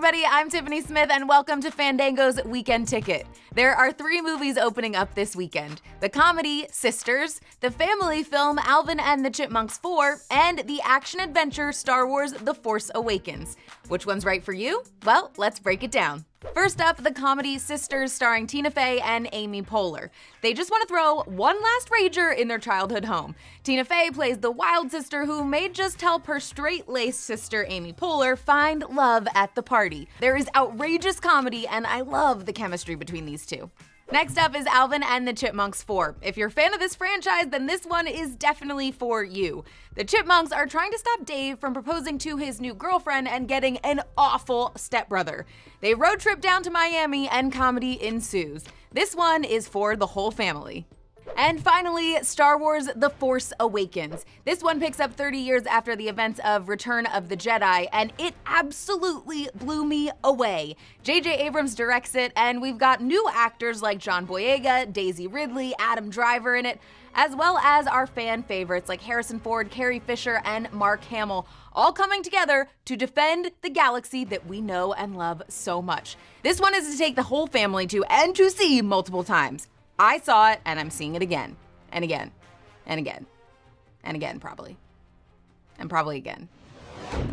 everybody, I'm Tiffany Smith and welcome to Fandango's Weekend Ticket. There are 3 movies opening up this weekend. The comedy, Sisters, the family film Alvin and the Chipmunks 4, and the action-adventure Star Wars The Force Awakens. Which one's right for you? Well, let's break it down. First up, the comedy Sisters starring Tina Fey and Amy Poehler. They just want to throw one last rager in their childhood home. Tina Fey plays the wild sister who may just help her straight-laced sister Amy Poehler find love at the party. There is outrageous comedy and I love the chemistry between these two. Next up is Alvin and the Chipmunks 4. If you're a fan of this franchise, then this one is definitely for you. The Chipmunks are trying to stop Dave from proposing to his new girlfriend and getting an awful stepbrother. They road trip down to Miami and comedy ensues. This one is for the whole family. And finally, Star Wars The Force Awakens. This one picks up 30 years after the events of Return of the Jedi, and it absolutely blew me away. J.J. Abrams directs it, and we've got new actors like John Boyega, Daisy Ridley, Adam Driver in it, as well as our fan favorites like Harrison Ford, Carrie Fisher, and Mark Hamill, all coming together to defend the galaxy that we know and love so much. This one is to take the whole family to and to see multiple times. I saw it, and I'm seeing it again, and again, and again, and again, probably. And probably again.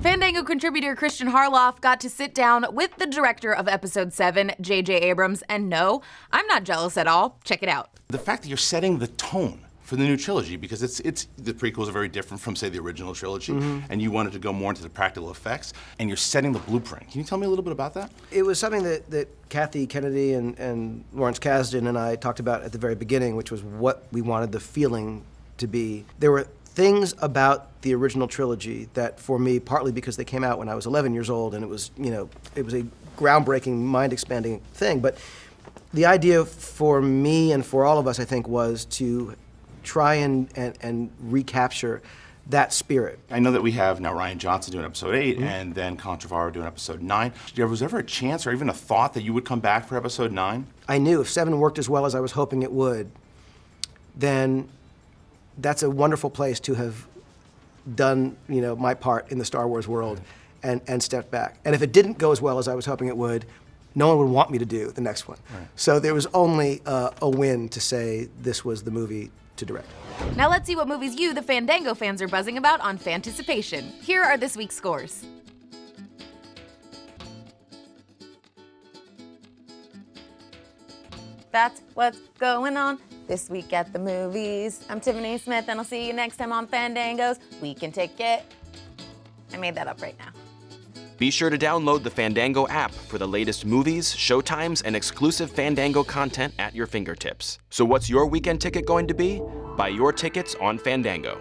Fandango contributor Kristian Harloff got to sit down with the director of Episode 7, J.J. Abrams, and no, I'm not jealous at all. Check it out. The fact that you're setting the tone for the new trilogy, because it's the prequels are very different from, say, the original trilogy, and you wanted to go more into the practical effects, and you're setting the blueprint. Can you tell me a little bit about that? It was something that Kathy Kennedy and Lawrence Kasdan and I talked about at the very beginning, which was what we wanted the feeling to be. There were things about the original trilogy that, for me, partly because they came out when I was 11 years old, and it was, it was a groundbreaking, mind-expanding thing, but the idea for me and for all of us, I think, was to try and recapture that spirit. I know that we have now Rian Johnson doing Episode 8, and then Colin Trevorrow doing Episode 9. Was there ever a chance or even a thought that you would come back for Episode 9? I knew if 7 worked as well as I was hoping it would, then that's a wonderful place to have done, my part in the Star Wars world and stepped back. And if it didn't go as well as I was hoping it would, no one would want me to do the next one. Right. So there was only a win to say this was the movie to direct. Now let's see what movies you, the Fandango fans, are buzzing about on Fanticipation. Here are this week's scores. That's what's going on this week at the movies. I'm Tiffany Smith, and I'll see you next time on Fandango's Weekend Ticket. I made that up right now. Be sure to download the Fandango app for the latest movies, showtimes, and exclusive Fandango content at your fingertips. So what's your weekend ticket going to be? Buy your tickets on Fandango.